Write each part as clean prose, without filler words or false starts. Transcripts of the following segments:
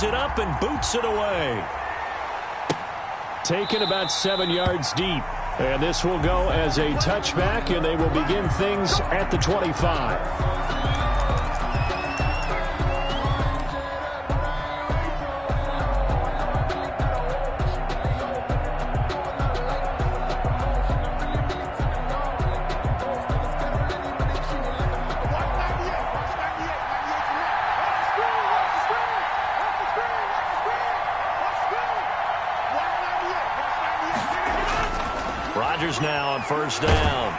pulls it up and boots it away. Taken about 7 yards deep. And this will go as a touchback, and they will begin things at the 25. Now on first down.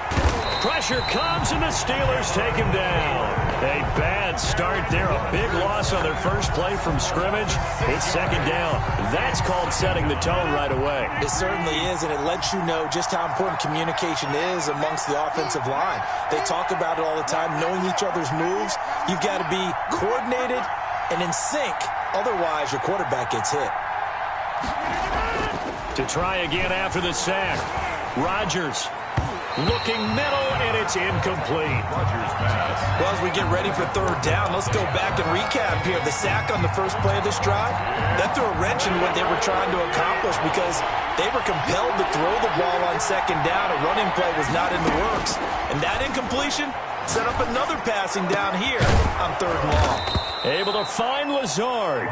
Pressure comes, and the Steelers take him down. A bad start there. A big loss on their first play from scrimmage. It's second down. That's called setting the tone right away. It certainly is, and it lets you know just how important communication is amongst the offensive line. They talk about it all the time, knowing each other's moves. You've got to be coordinated and in sync. Otherwise, your quarterback gets hit. To try again after the sack. Rodgers looking middle, and it's incomplete. Rodgers pass. Well, as we get ready for third down, let's go back and recap here. The sack on the first play of this drive, that threw a wrench in what they were trying to accomplish because they were compelled to throw the ball on second down. A running play was not in the works. And that incompletion set up another passing down here on third and long. Able to find Lazard.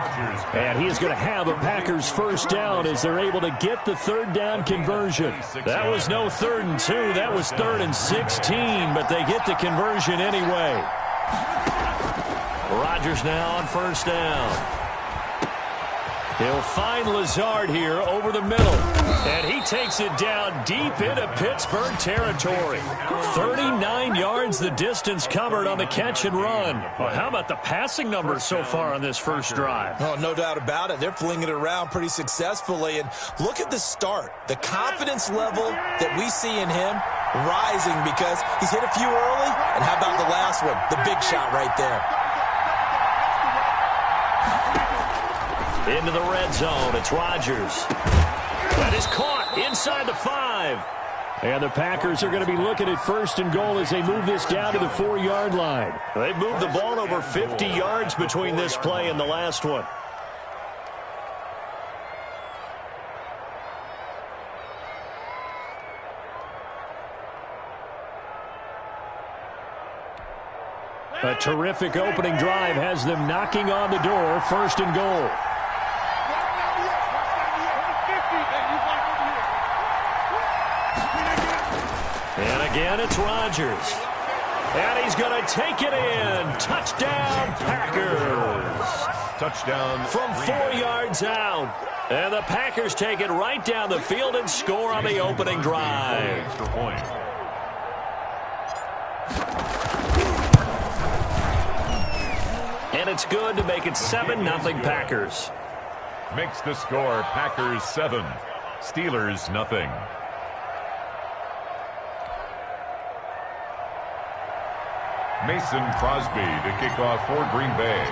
And he's going to have a Packers first down as they're able to get the third down conversion. That was no 3rd and 2. That was 3rd and 16, but they get the conversion anyway. Rodgers now on first down. He'll find Lazard here over the middle. And he takes it down deep into Pittsburgh territory. 39 yards the distance covered on the catch and run. Well, how about the passing numbers so far on this first drive? Oh, no doubt about it. They're flinging it around pretty successfully. And look at the start. The confidence level that we see in him rising because he's hit a few early. And how about the last one? The big shot right there. Into the red zone. It's Rodgers. That is caught inside the 5. And the Packers are going to be looking at first and goal as they move this down to the 4-yard line. They've moved the ball over 50 yards between this play and the last one. A terrific opening drive has them knocking on the door. First and goal. And again, it's Rodgers. And he's going to take it in. Touchdown, Packers. Touchdown. From 4 yards out. And the Packers take it right down the field and score on the opening drive. Extra point. And it's good to make it 7-0 Packers. Makes the score Packers 7, Steelers nothing. Mason Crosby to kick off for Green Bay.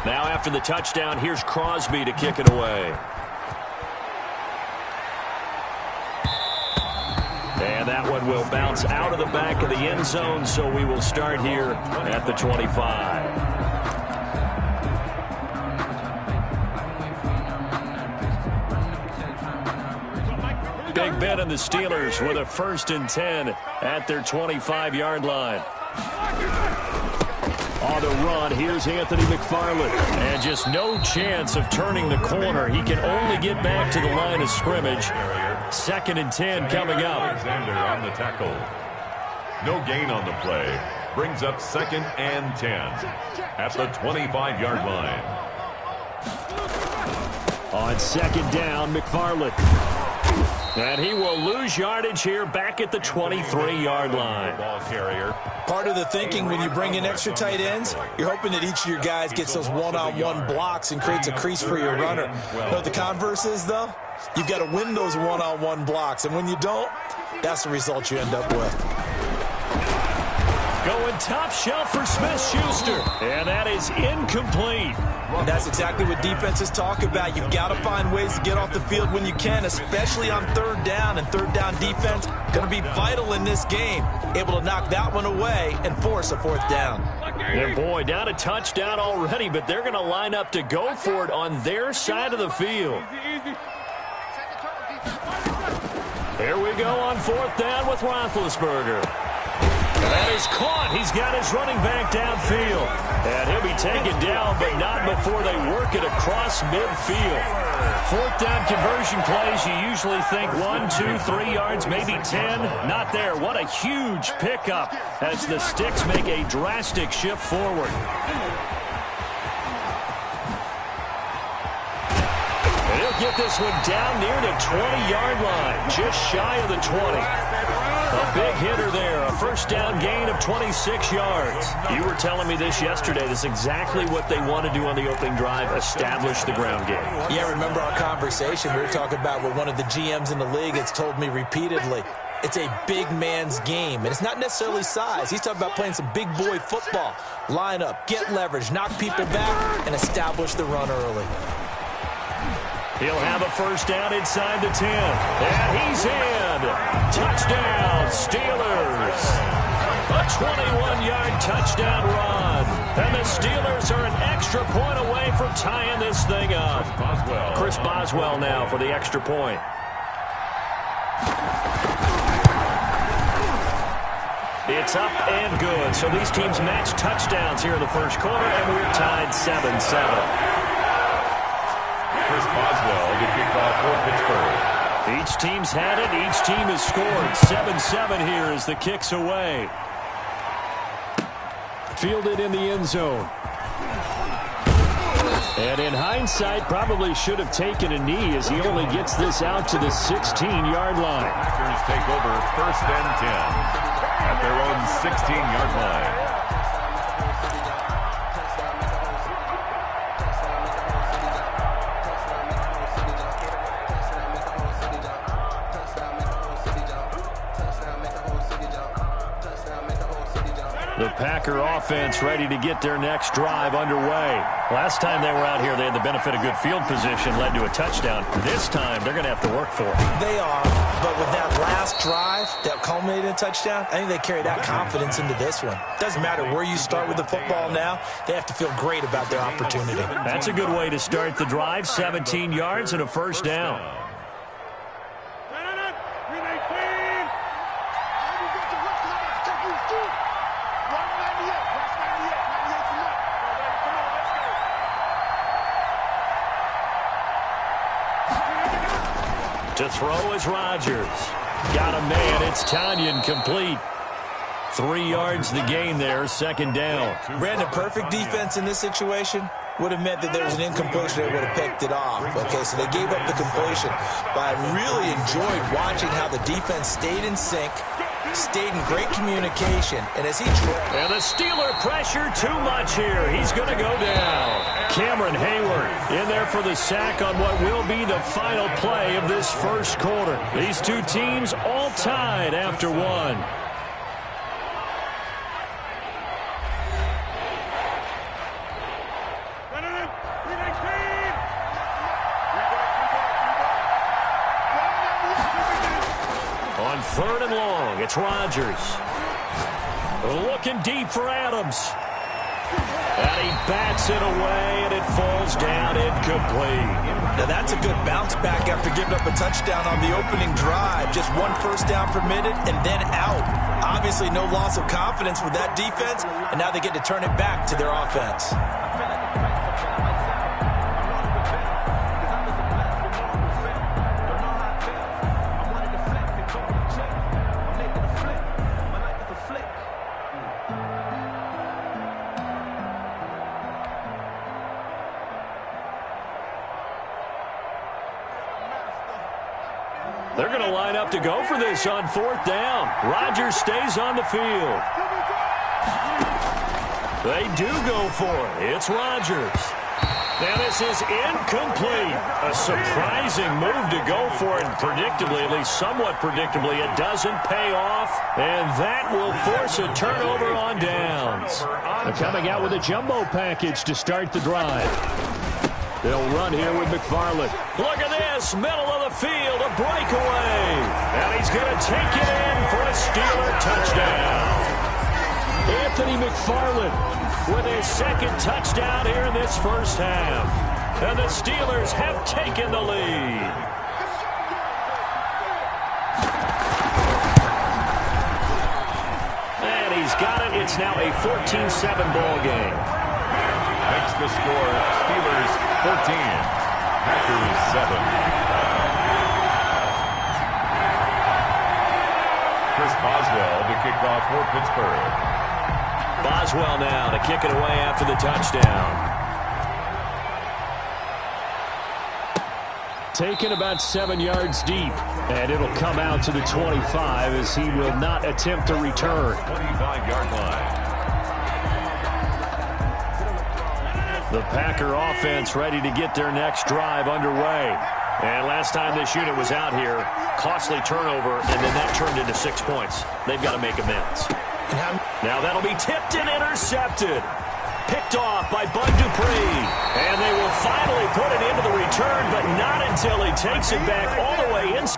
Now after the touchdown, here's Crosby to kick it away. And that one will bounce out of the back of the end zone, so we will start here at the 25. Big Ben and the Steelers with a 1st and 10 at their 25-yard line. On the run, here's Anthony McFarland. And just no chance of turning the corner. He can only get back to the line of scrimmage. 2nd and 10 coming up. Alexander on the tackle. No gain on the play. Brings up 2nd and 10 at the 25-yard line. On 2nd down, McFarland. And he will lose yardage here back at the 23-yard line. Ball carrier. Part of the thinking when you bring in extra tight ends, you're hoping that each of your guys gets those one-on-one blocks and creates a crease for your runner. You know what the converse is, though? You've got to win those one-on-one blocks. And when you don't, that's the result you end up with. Going top shelf for Smith-Schuster. And that is incomplete. And that's exactly what defenses talk about. You've got to find ways to get off the field when you can, especially on third down. And third down defense going to be vital in this game. Able to knock that one away and force a fourth down. And boy, down a touchdown already, but they're going to line up to go for it on their side of the field. Here we go on fourth down with Roethlisberger. That is caught. He's got his running back downfield. And he'll be taken down, but not before they work it across midfield. Fourth down conversion plays, you usually think 1, 2, 3 yards, maybe 10. Not there. What a huge pickup as the Sticks make a drastic shift forward. And he'll get this one down near the 20-yard line, just shy of the 20. A big hitter there, a first down gain of 26 yards. You were telling me this yesterday. This is exactly what they want to do on the opening drive, establish the ground game. Yeah, remember our conversation? We were talking about what one of the GMs in the league has told me repeatedly. It's a big man's game, and it's not necessarily size. He's talking about playing some big boy football. Line up, get leverage, knock people back, and establish the run early. He'll have a first down inside the 10. And he's in. Touchdown, Steelers. A 21-yard touchdown run. And the Steelers are an extra point away from tying this thing up. Chris Boswell now for the extra point. It's up and good. So these teams match touchdowns here in the first quarter, and we're tied 7-7. Chris Boswell to kick off for Pittsburgh. Each team's had it. Each team has scored. 7-7 here as the kick's away. Fielded in the end zone. And in hindsight, probably should have taken a knee as he only gets this out to the 16-yard line. Packers take over first and 10 at their own 16-yard line. The Packer offense ready to get their next drive underway. Last time they were out here, they had the benefit of good field position, led to a touchdown. This time, they're going to have to work for it. They are, but with that last drive that culminated in a touchdown, I think they carry that confidence into this one. Doesn't matter where you start with the football now, they have to feel great about their opportunity. That's a good way to start the drive, 17 yards and a first down. To throw is Rodgers. Got a man. It's Tanyan complete. 3 yards the gain there, second down. Brandon, perfect defense in this situation would have meant that there was an incompletion that would have picked it off. Okay, so they gave up the completion. But I really enjoyed watching how the defense stayed in sync, stayed in great communication, and as he... And the Steeler pressure too much here. He's going to go down. Cameron Hayward in there for the sack on what will be the final play of this first quarter. These two teams all tied after one. On third and long, it's Rodgers. Looking deep for Adams. And he bats it away, and it falls down incomplete. Now that's a good bounce back after giving up a touchdown on the opening drive. Just one first down permitted and then out. Obviously no loss of confidence with that defense, and now they get to turn it back to their offense. They're going to line up to go for this on fourth down. Rodgers stays on the field. They do go for it. It's Rodgers. Now this is incomplete. A surprising move to go for it. Predictably, at least somewhat predictably, it doesn't pay off. And that will force a turnover on downs. They're coming out with a jumbo package to start the drive. They'll run here with McFarland. Look at this, middle of the field, a breakaway. And he's going to take it in for a Steeler touchdown. Anthony McFarland with his second touchdown here in this first half. And the Steelers have taken the lead. And he's got it. It's now a 14-7 ball game. Makes the score Steelers 14, Packers 7. Chris Boswell to kick off for Pittsburgh. Boswell now to kick it away after the touchdown. Taken about 7 yards deep, and it'll come out to the 25 as he will not attempt to return. 25-yard line. The Packer offense ready to get their next drive underway. And last time this unit was out here, costly turnover, and then that turned into 6 points. They've got to make amends. Now that'll be tipped and intercepted. Picked off by Bud Dupree. And they will finally put it into the return, but not until he takes it back all the way inside.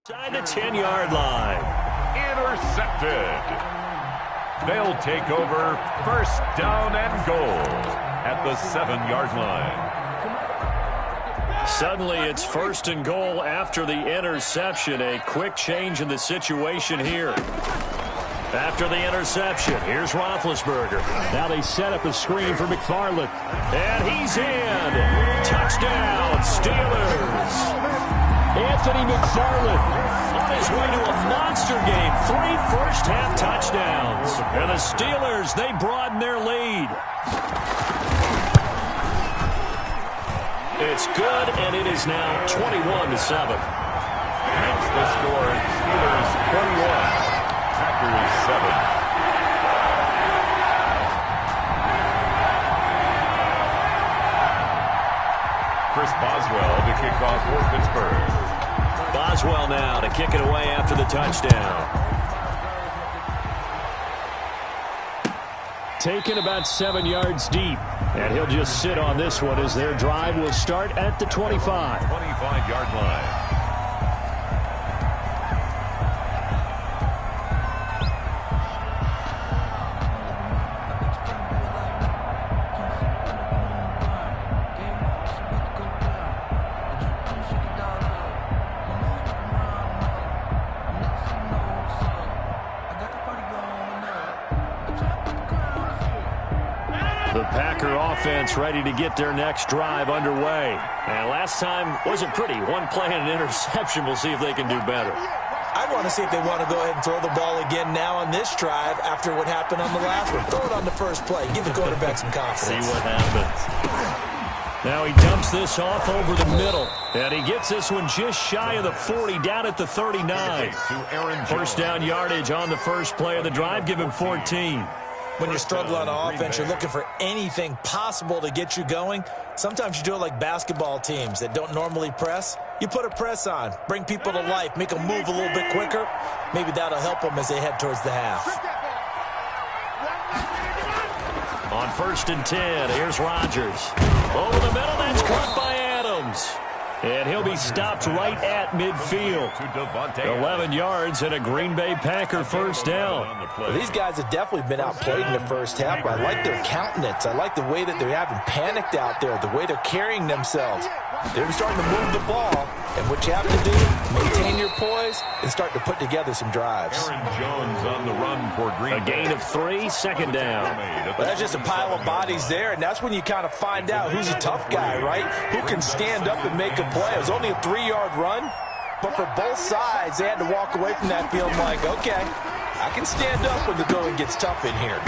Inside the 10-yard line. Intercepted. They'll take over first down and goal at the 7-yard line. Suddenly, it's first and goal after the interception. A quick change in the situation here. After the interception, here's Roethlisberger. Now they set up a screen for McFarland. And he's in. Touchdown, Steelers. Anthony McFarland on his way to a monster game. 3 first-half touchdowns. And the Steelers, they broaden their lead. It's good, and it is now 21-7. Hence the score, Steelers 21, Packers 7. Chris Boswell to kick off for Pittsburgh. Boswell now to kick it away after the touchdown. Taken about 7 yards deep. And he'll just sit on this one as their drive will start at the 25. 25-yard line. The Packer offense ready to get their next drive underway. And last time wasn't pretty. One play and an interception. We'll see if they can do better. I want to see if they want to go ahead and throw the ball again now on this drive after what happened on the last one. Throw it on the first play. Give the quarterback some confidence. See what happens. Now he dumps this off over the middle. And he gets this one just shy of the 40, down at the 39. First down yardage on the first play of the drive. Give him 14. When you're struggling on offense, you're looking for anything possible to get you going. Sometimes you do it like basketball teams that don't normally press. You put a press on, bring people to life, make them move a little bit quicker. Maybe that'll help them as they head towards the half. On 1st and 10, here's Rodgers. Over the middle, that's caught by Adams. And he'll be stopped right at midfield. 11 yards and a Green Bay Packer first down. Well, these guys have definitely been outplayed in the first half, but I like their countenance. I like the way that they haven't panicked out there, the way they're carrying themselves. They're starting to move the ball, and what you have to do, maintain your poise and start to put together some drives. Aaron Jones on the run for Green Bay. A gain of 3, second down. Well, that's just a pile of bodies there, and that's when you kind of find out who's a tough guy, right? Who can stand up and make a play. It was only a 3-yard run, but for both sides, they had to walk away from that feeling like, okay, I can stand up when the going gets tough in here.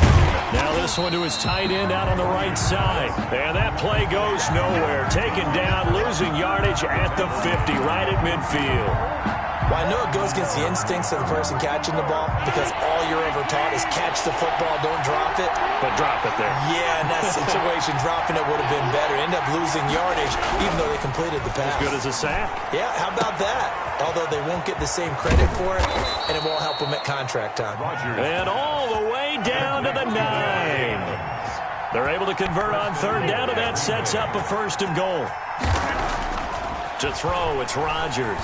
Now this one to his tight end out on the right side. And that play goes nowhere. Taken down, losing yardage at the 50, right at midfield. Well, I know it goes against the instincts of the person catching the ball because all you're ever taught is catch the football, don't drop it. But drop it there. Yeah, in that situation, dropping it would have been better. End up losing yardage, even though they completed the pass. As good as a sack. Yeah, how about that? Although they won't get the same credit for it, and it won't help them at contract time. And all the way down to the 9. They're able to convert on 3rd down, and that sets up a 1st and goal. To throw, it's Rodgers.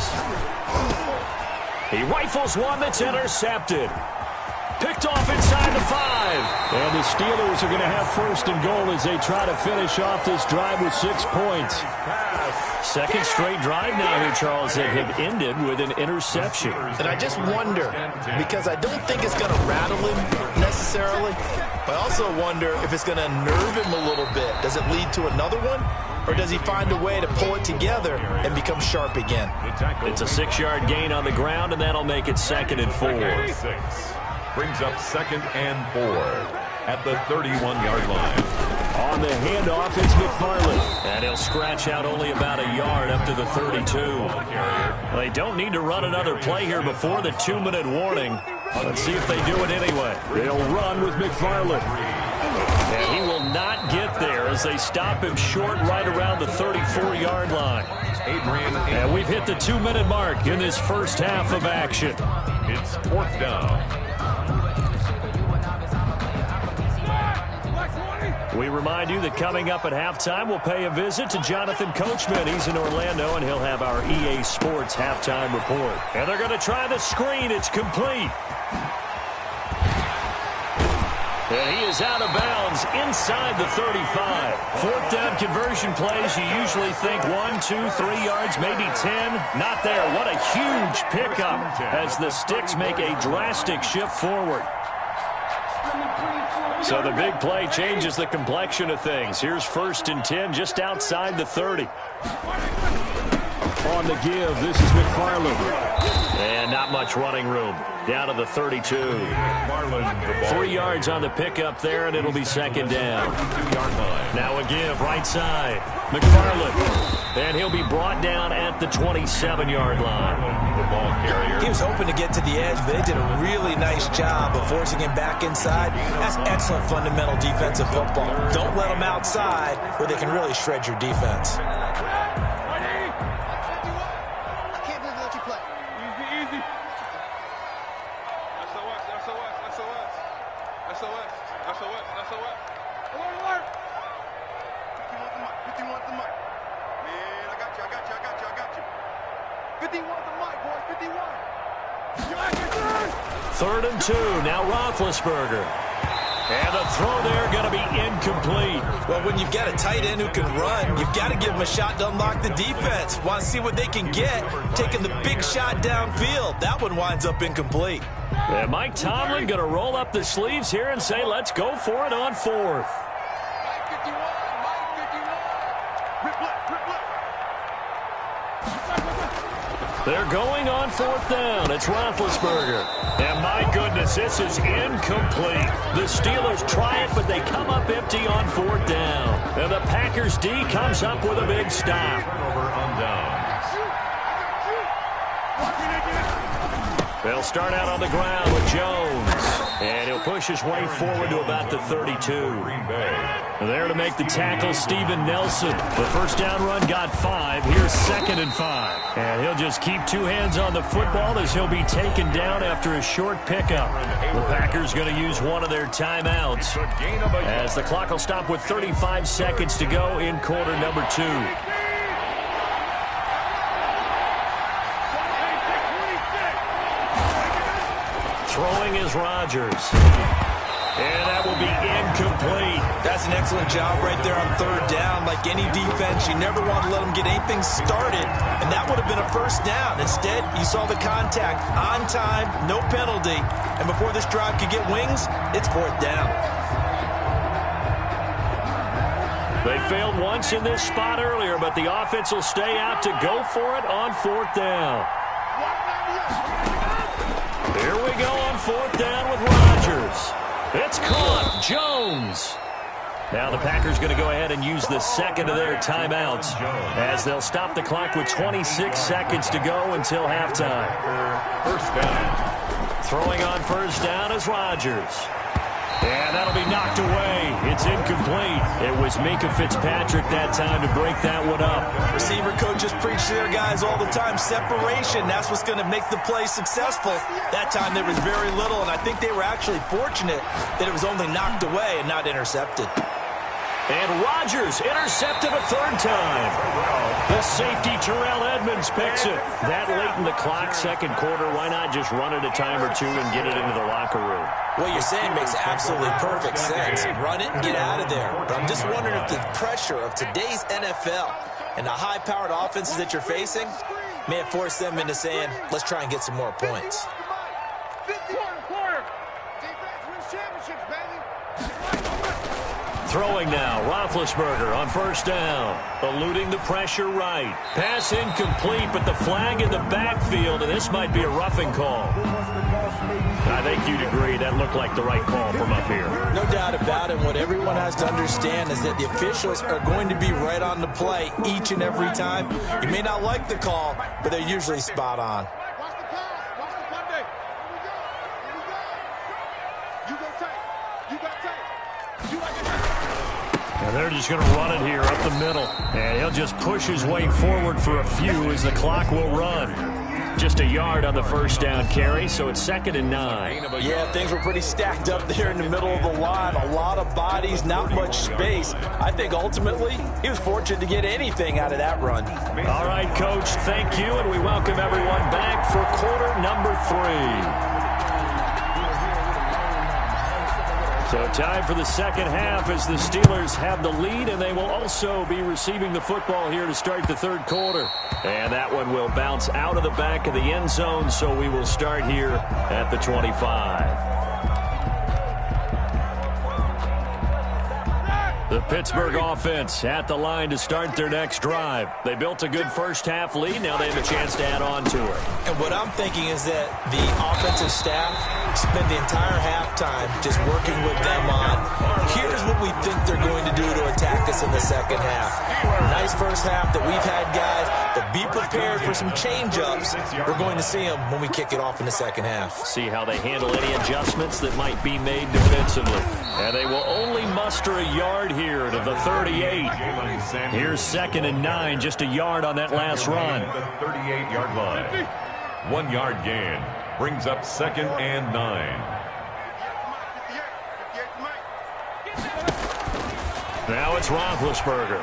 He rifles one that's intercepted. Picked off inside the 5. And the Steelers are going to have 1st and goal as they try to finish off this drive with 6 points. Second straight drive now here, Charles, that have ended with an interception. And I just wonder, because I don't think it's going to rattle him necessarily, but I also wonder if it's going to nerve him a little bit. Does it lead to another one? Or does he find a way to pull it together and become sharp again? It's a 6-yard gain on the ground, and that'll make it 2nd and 4. Brings up 2nd and 4 at the 31-yard line. On the handoff, it's McFarland. And he'll scratch out only about a yard up to the 32. They don't need to run another play here before the 2-minute warning. Let's see if they do it anyway. They'll run with McFarland. And he will not get there as they stop him short right around the 34-yard line. And we've hit the 2-minute mark in this first half of action. It's 4th down. We remind you that coming up at halftime, we'll pay a visit to Jonathan Coachman. He's in Orlando, and he'll have our EA Sports halftime report. And they're going to try the screen. It's complete. And he is out of bounds inside the 35. Fourth down conversion plays, you usually think 1, 2, 3 yards, maybe 10. Not there. What a huge pickup as the Sticks make a drastic shift forward. So the big play changes the complexion of things. Here's 1st and 10 just outside the 30. On the give, this is McFarland. And not much running room. Down to the 32. 3 yards on the pickup there, and it'll be 2nd down. Now a give, right side. McFarland. And he'll be brought down at the 27-yard line. The ball carrier. He was hoping to get to the edge, but they did a really nice job of forcing him back inside. That's excellent fundamental defensive football. Don't let them outside where they can really shred your defense. Third and 2. Now Roethlisberger. And the throw there going to be incomplete. Well, when you've got a tight end who can run, you've got to give him a shot to unlock the defense. Want to see what they can get, taking the big shot downfield. That one winds up incomplete. And Mike Tomlin going to roll up the sleeves here and say, let's go for it on 4th. They're going on 4th down. It's Roethlisberger. And my goodness, this is incomplete. The Steelers try it, but they come up empty on 4th down. And the Packers D comes up with a big stop. Over on down. They'll start out on the ground with Jones. And he'll push his way forward to about the 32. Green Bay. There to make the tackle, Steven Nelson. The first down run got 5. Here's 2nd and 5. And he'll just keep 2 hands on the football as he'll be taken down after a short pickup. The Packers going to use one of their timeouts as the clock will stop with 35 seconds to go in quarter number 2. Throwing is Rodgers. And that will be incomplete. That's an excellent job right there on 3rd down. Like any defense, you never want to let them get anything started, and that would have been a first down. Instead, you saw the contact on time, no penalty, and before this drive could get wings, it's 4th down. They failed once in this spot earlier, but the offense will stay out to go for it on 4th down. Here we go on 4th down with Rodgers. It's caught. Jones. Now the Packers going to go ahead and use the 2nd of their timeouts as they'll stop the clock with 26 seconds to go until halftime. First down. Throwing on 1st down is Rodgers. And that'll be knocked away. It's incomplete. It was Minkah Fitzpatrick that time to break that one up. Receiver coaches preach to their guys all the time. Separation, that's what's going to make the play successful. That time there was very little, and I think they were actually fortunate that it was only knocked away and not intercepted. And Rodgers intercepted a 3rd time. The safety, Terrell Edmonds, picks it. That late in the clock, 2nd quarter, why not just run it a time or 2 and get it into the locker room? What you're saying makes absolutely perfect sense. Run it and get out of there. But I'm just wondering if the pressure of today's NFL and the high-powered offenses that you're facing may have forced them into saying, let's try and get some more points. Throwing now, Roethlisberger on 1st down. Eluding the pressure right. Pass incomplete, but the flag in the backfield, and this might be a roughing call. I think you'd agree that looked like the right call from up here. No doubt about it. What everyone has to understand is that the officials are going to be right on the play each and every time. You may not like the call, but they're usually spot on. And they're just going to run it here up the middle. And he'll just push his way forward for a few as the clock will run. Just a yard on the first down carry, so it's 2nd and 9. Yeah, things were pretty stacked up there in the middle of the line. A lot of bodies, not much space. I think ultimately he was fortunate to get anything out of that run. All right, Coach, thank you, and we welcome everyone back for quarter number 3. So time for the second half as the Steelers have the lead, and they will also be receiving the football here to start the third quarter. And that one will bounce out of the back of the end zone, so we will start here at the 25. The Pittsburgh offense at the line to start their next drive. They built a good first-half lead. Now they have a chance to add on to it. And what I'm thinking is that the offensive staff spend the entire halftime just working with them on, here's what we think they're going to do to attack us in the second half. Nice first half that we've had, guys, but be prepared for some change-ups. We're going to see them when we kick it off in the second half. See how they handle any adjustments that might be made defensively. And they will only muster a yard here to the 38. Here's 2nd and 9, just a yard on that last run. The 38-yard line. 1 yard gain brings up 2nd and 9. Now it's Roethlisberger.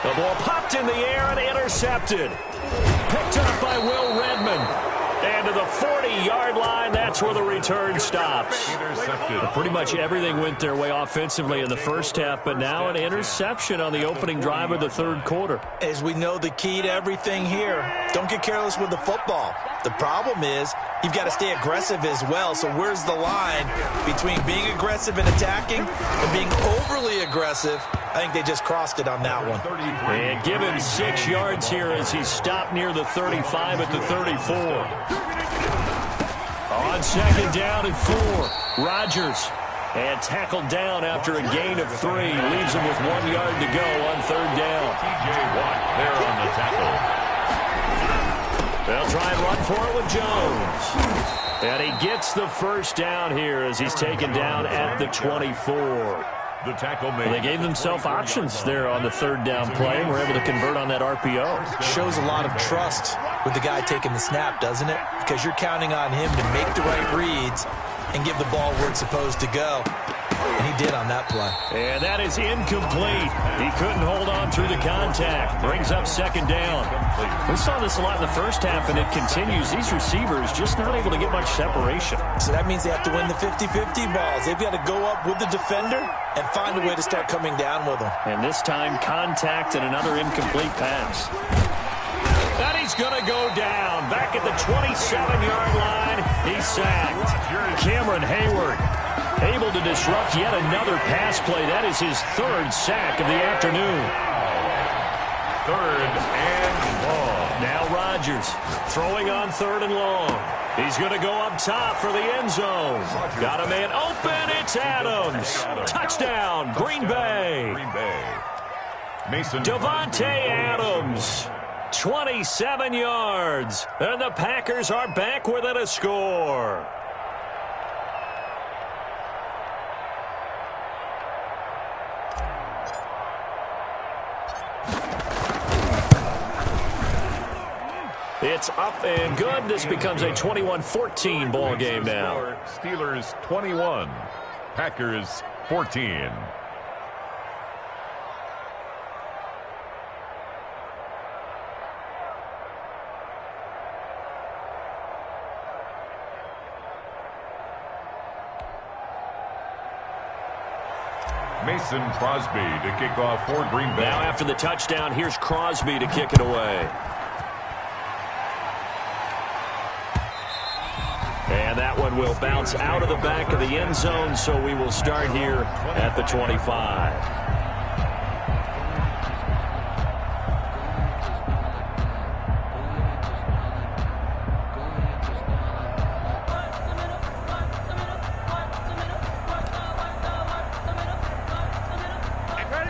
The ball popped in the air and intercepted. Picked up by Will Redmond. And to the 40-yard line, that's where the return stops. Pretty much everything went their way offensively in the first half, but now an interception on the opening drive of the third quarter. As we know, the key to everything here, don't get careless with the football. The problem is you've got to stay aggressive as well. So where's the line between being aggressive and attacking and being overly aggressive? I think they just crossed it on that one. And give him 6 yards here as he stopped near the 35 at the 34. On 2nd down and 4, Rodgers. And tackled down after a gain of 3. Leaves him with 1 yard to go on 3rd down. T.J. Watt there on the tackle. They'll try and run for it with Jones. And he gets the first down here as he's taken down at the 24. The tackle made. They gave themselves options there on the 3rd down play and were able to convert on that RPO. Shows a lot of trust with the guy taking the snap, doesn't it? Because you're counting on him to make the right reads and give the ball where it's supposed to go. And he did on that play. And that is incomplete. He couldn't hold on through the contact. Brings up 2nd down. We saw this a lot in the first half, and it continues. These receivers just not able to get much separation. So that means they have to win the 50-50 balls. They've got to go up with the defender and find a way to start coming down with them. And this time, contact and another incomplete pass. And he's going to go down. Back at the 27-yard line, he's sacked. Cameron Hayward able to disrupt yet another pass play. That is his 3rd sack of the afternoon. 3rd and long. Now Rodgers throwing on 3rd and long. He's going to go up top for the end zone. Got a man open. It's Adams. Touchdown, Green Bay. Mason Devontae Adams. 27 yards. And the Packers are back within a score. It's up and good. This becomes a 21-14 ball game now. Steelers 21, Packers 14. Mason Crosby to kick off for Green Bay. Now after the touchdown, here's Crosby to kick it away. And that one will bounce out of the back of the end zone, so we will start here at the 25.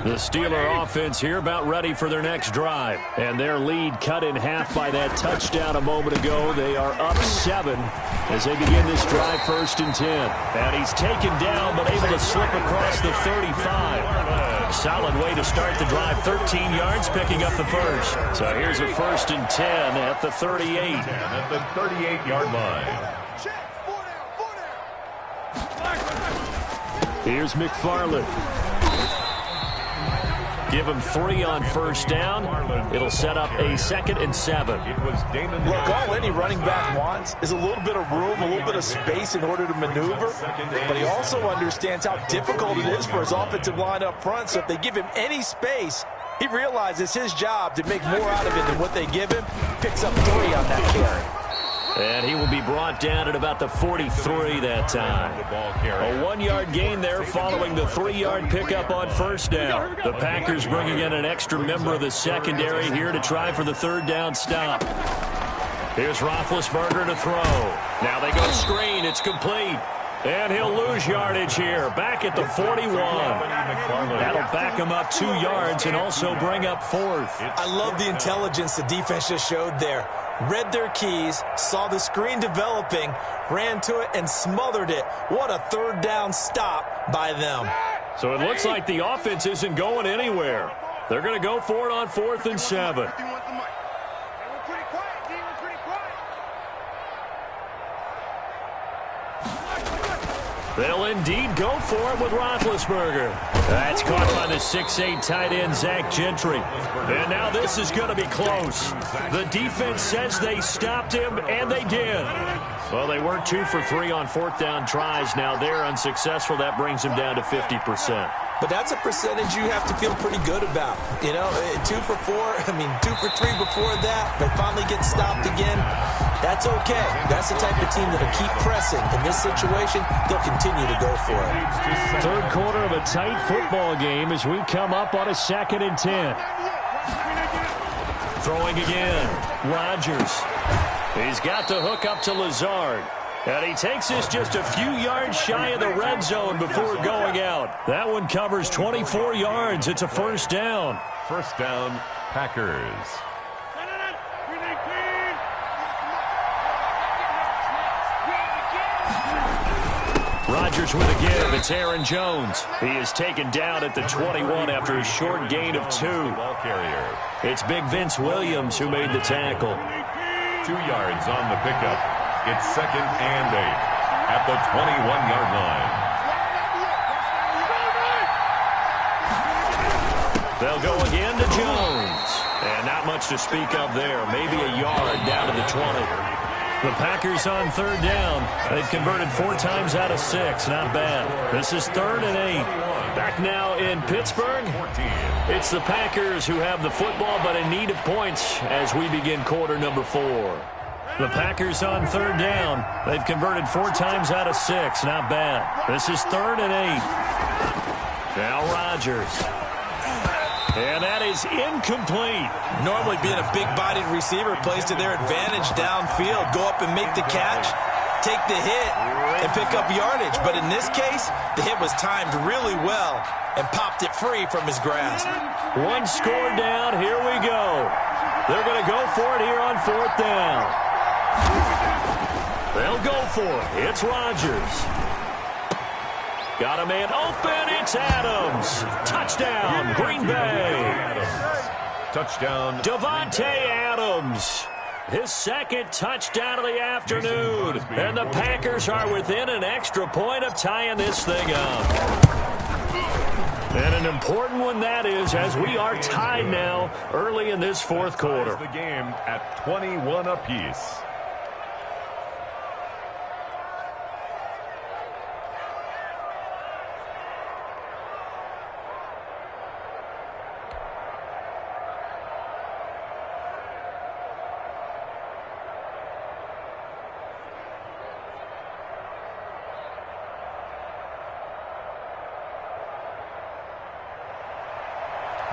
The Steeler offense here about ready for their next drive. And their lead cut in half by that touchdown a moment ago. They are up 7 as they begin this drive 1st and 10. And he's taken down but able to slip across the 35. Solid way to start the drive. 13 yards, picking up the first. So here's a 1st and 10 at the 38. At the 38-yard line. Here's McFarland. Give him 3 on 1st down. It'll set up a 2nd and 7. Look, all any running back wants is a little bit of room, a little bit of space in order to maneuver. But he also understands how difficult it is for his offensive line up front. So if they give him any space, he realizes his job to make more out of it than what they give him. Picks up 3 on that carry. And he will be brought down at about the 43 that time. A 1-yard gain there following the 3-yard pickup on 1st down. The Packers bringing in an extra member of the secondary here to try for the 3rd down stop. Here's Roethlisberger to throw. Now they go screen. It's complete. And he'll lose yardage here. Back at the 41. That'll back him up 2 yards and also bring up 4th. I love the intelligence the defense just showed there. Read their keys, saw the screen developing, ran to it, and smothered it. What a 3rd down stop by them. So it looks like the offense isn't going anywhere. They're going to go for it on 4th and 7. They'll indeed go for it with Roethlisberger. That's caught by the 6'8" tight end, Zach Gentry. And now this is going to be close. The defense says they stopped him, and they did. Well, they were 2 for 3 on 4th down tries. Now they're unsuccessful. That brings them down to 50%. But that's a percentage you have to feel pretty good about. You know, 2 for 4, 2 for 3 before that. They finally get stopped again. That's okay. That's the type of team that'll keep pressing. In this situation, they'll continue to go for it. 3rd quarter of a tight football game as we come up on a 2nd and 10. Throwing again. Rodgers. He's got the hook up to Lazard. And he takes this just a few yards shy of the red zone before going out. That one covers 24 yards. It's a 1st down. 1st down, Packers. Rodgers with a give. It's Aaron Jones. He is taken down at the 21 after a short gain of 2. It's Big Vince Williams who made the tackle. 2 yards on the pickup. It's 2nd and 8 at the 21-yard line. They'll go again to Jones. And not much to speak of there. Maybe a yard down to the 20. The Packers on 3rd down. They've converted 4 times out of 6. Not bad. This is 3rd and 8. Back now in Pittsburgh. It's the Packers who have the football but in need of points as we begin quarter number 4. The Packers on 3rd down. They've converted 4 times out of 6. Not bad. This is 3rd and 8. Now Rodgers. And that is incomplete. Normally being a big-bodied receiver plays to their advantage downfield. Go up and make the catch, take the hit, and pick up yardage. But in this case, the hit was timed really well and popped it free from his grasp. 1 score down. Here we go. They're going to go for it here on 4th down. They'll go for it. It's Rodgers. Got a man open. It's Adams. Touchdown, Green Bay. Touchdown. Davante Adams. His 2nd touchdown of the afternoon. And the Packers are within an extra point of tying this thing up. And an important one that is, as we are tied now early in this 4th quarter. The game at 21 apiece.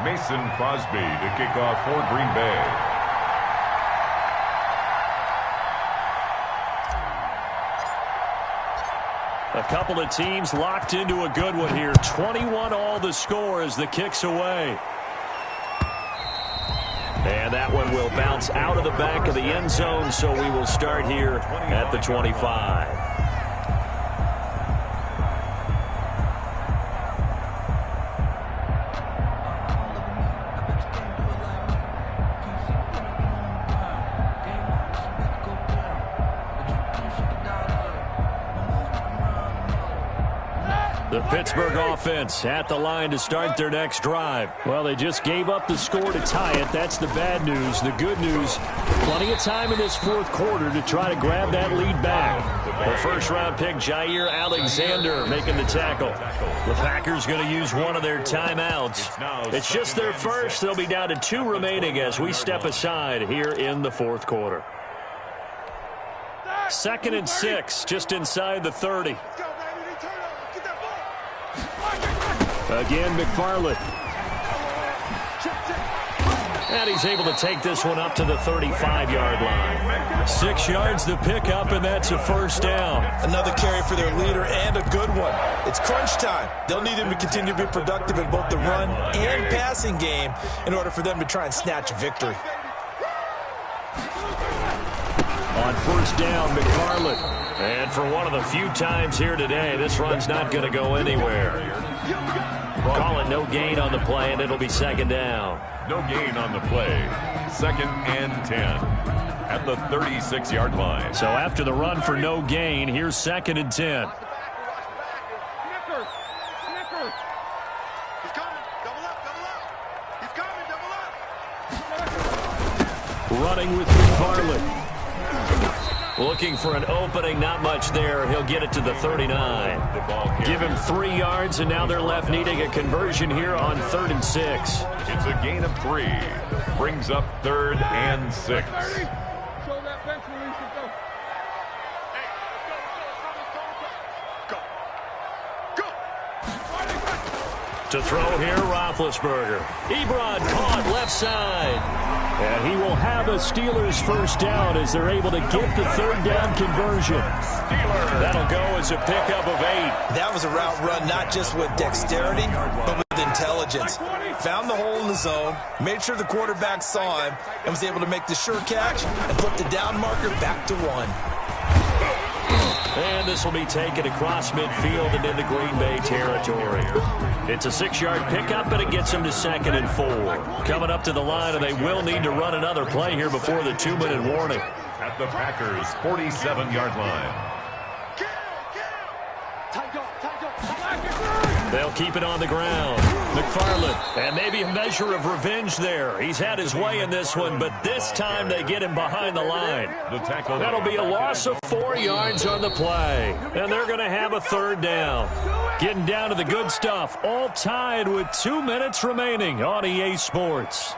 Mason Crosby to kick off for Green Bay. A couple of teams locked into a good one here. 21 all the score as the kick's away. And that one will bounce out of the back of the end zone, so we will start here at the 25. The Pittsburgh offense at the line to start their next drive. Well, they just gave up the score to tie it. That's the bad news. The good news, plenty of time in this fourth quarter to try to grab that lead back. The first-round pick, Jair Alexander, making the tackle. The Packers going to use one of their timeouts. It's just their first. They'll be down to 2 remaining as we step aside here in the fourth quarter. 2nd and 6, just inside the 30. Again, McFarland. And he's able to take this one up to the 35-yard line. 6 yards to pick up, and that's a first down. Another carry for their leader, and a good one. It's crunch time. They'll need him to continue to be productive in both the run and passing game in order for them to try and snatch a victory. On first down, McFarland. And for one of the few times here today, this run's not going to go anywhere. Call it no gain on the play, and it'll be 2nd down. No gain on the play. 2nd and 10 at the 36-yard line. So after the run for no gain, here's 2nd and 10. Running with McFarland. Looking for an opening, not much there. He'll get it to the 39. Give him 3 yards, and now they're left needing a conversion here on 3rd and 6. It's a gain of 3. Brings up 3rd and 6. To throw here, Roethlisberger. Ebron caught left side. And he will have a Steelers first down as they're able to get the 3rd down conversion. That'll go as a pickup of 8. That was a route run not just with dexterity, but with intelligence. Found the hole in the zone, made sure the quarterback saw him, and was able to make the sure catch and put the down marker back to 1. And this will be taken across midfield and into Green Bay territory. It's a 6-yard pickup, and it gets them to 2nd and 4. Coming up to the line, and they will need to run another play here before the 2-minute warning. At the Packers' 47-yard line. They'll keep it on the ground. McFarland, and maybe a measure of revenge there. He's had his way in this one, but this time they get him behind the line. That'll be a loss of 4 yards on the play, and they're going to have a 3rd down. Getting down to the good stuff, all tied with 2 minutes remaining on EA Sports.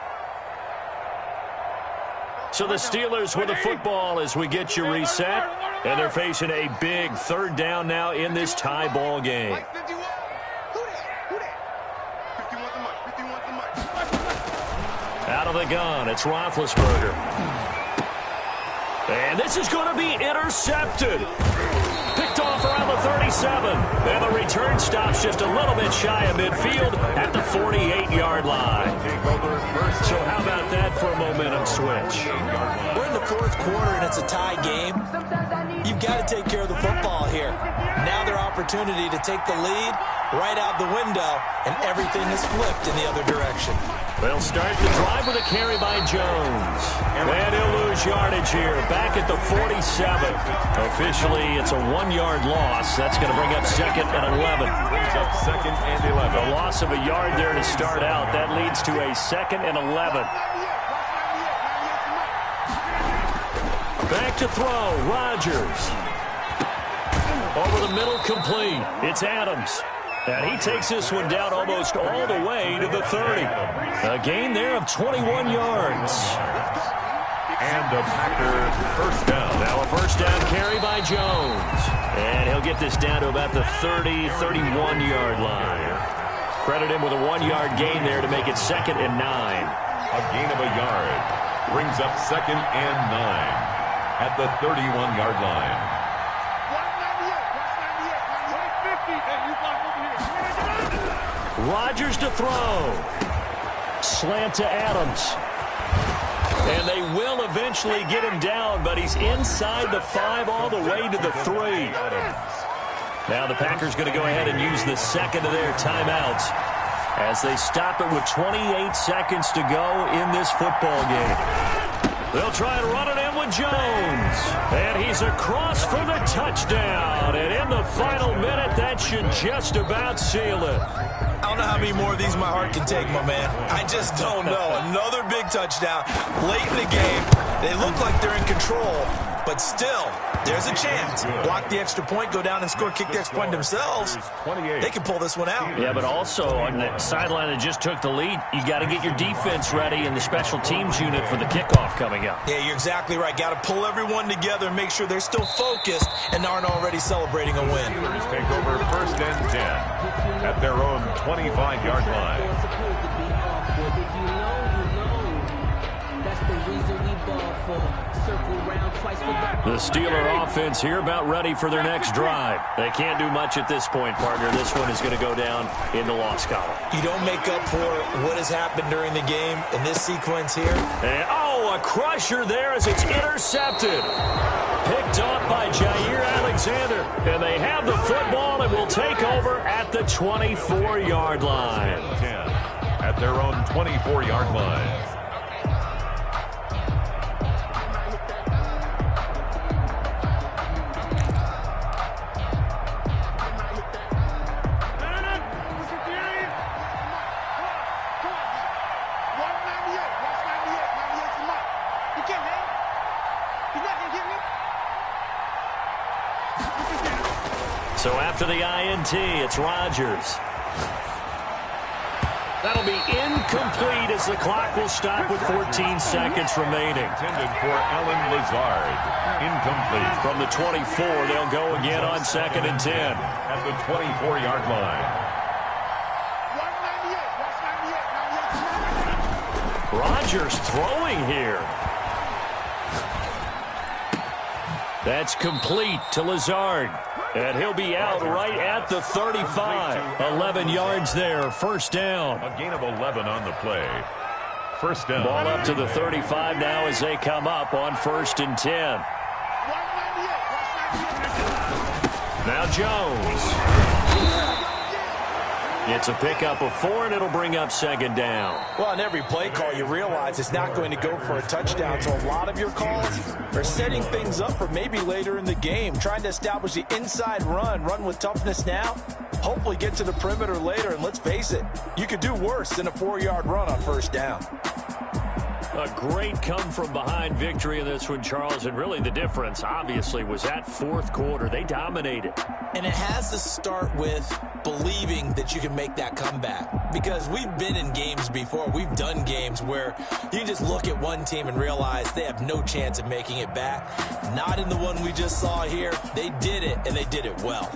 So the Steelers with the football as we get you reset, and they're facing a big 3rd down now in this tie ball game. Out of the gun, it's Roethlisberger. And this is going to be intercepted. Picked off around the 37. And the return stops just a little bit shy of midfield at the 48-yard line. So how about that for a momentum switch? We're in the fourth quarter, and it's a tie game. You've got to take care of the football here. Now their opportunity to take the lead right out the window, and everything is flipped in the other direction. They'll start the drive with a carry by Jones. And he'll lose yardage here, back at the 47. Officially, it's a 1-yard loss. That's going to bring up 2nd and 11. Brings up 2nd and 11. A loss of a yard there to start out. That leads to a 2nd and 11. Back to throw, Rodgers. Over the middle, complete. It's Adams. And he takes this one down almost all the way to the 30. A gain there of 21 yards. And a Packers first down. Now a first down carry by Jones. And he'll get this down to about the 30, 31-yard line. Credit him with a 1-yard gain there to make it 2nd and 9. A gain of a yard. Brings up 2nd and 9 at the 31-yard line. Rodgers to throw. Slant to Adams. And they will eventually get him down, but he's inside the 5 all the way to the 3. Now the Packers going to go ahead and use the 2nd of their timeouts as they stop it with 28 seconds to go in this football game. They'll try and run it in with Jones. And he's across for the touchdown. And in the final minute, that should just about seal it. I don't know how many more of these my heart can take, my man. I just don't know. Another big touchdown late in the game. They look like they're in control, but still, there's a chance. Block the extra point, go down and score, kick the extra point themselves. They can pull this one out. Yeah, but also on the sideline that just took the lead, you got to get your defense ready and the special teams unit for the kickoff coming up. Yeah, you're exactly right. Got to pull everyone together and make sure they're still focused and aren't already celebrating a win. Take over 1st and 10 at their own 25-yard line. The Steeler offense here about ready for their next drive. They can't do much at this point, partner. This one is going to go down in the loss column. You don't make up for what has happened during the game in this sequence here. And, oh, a crusher there as it's intercepted. Picked off by Jair Alexander. And they have the football and will take over at the 24-yard line. 10 at their own 24-yard line. So after the INT, it's Rodgers. That'll be incomplete as the clock will stop with 14 seconds remaining. Intended for Alan Lazard. Incomplete. From the 24, they'll go again on 2nd and 10. At the 24-yard line. Rodgers throwing here. That's complete to Lazard. And he'll be out right at the 35. 11 yards there, 1st down. A gain of 11 on the play. 1st down. Ball up to the 35 now as they come up on 1st and 10. Now Jones. It's a pickup of 4, and it'll bring up 2nd down. Well, in every play call, you realize it's not going to go for a touchdown. So a lot of your calls are setting things up for maybe later in the game, trying to establish the inside run with toughness now, hopefully get to the perimeter later. And let's face it, you could do worse than a 4-yard run on 1st down. A great come-from-behind victory in this one, Charles, and really the difference, obviously, was that 4th quarter. They dominated. And it has to start with believing that you can make that comeback, because we've been in games before. We've done games where you just look at one team and realize they have no chance of making it back. Not in the one we just saw here. They did it, and they did it well.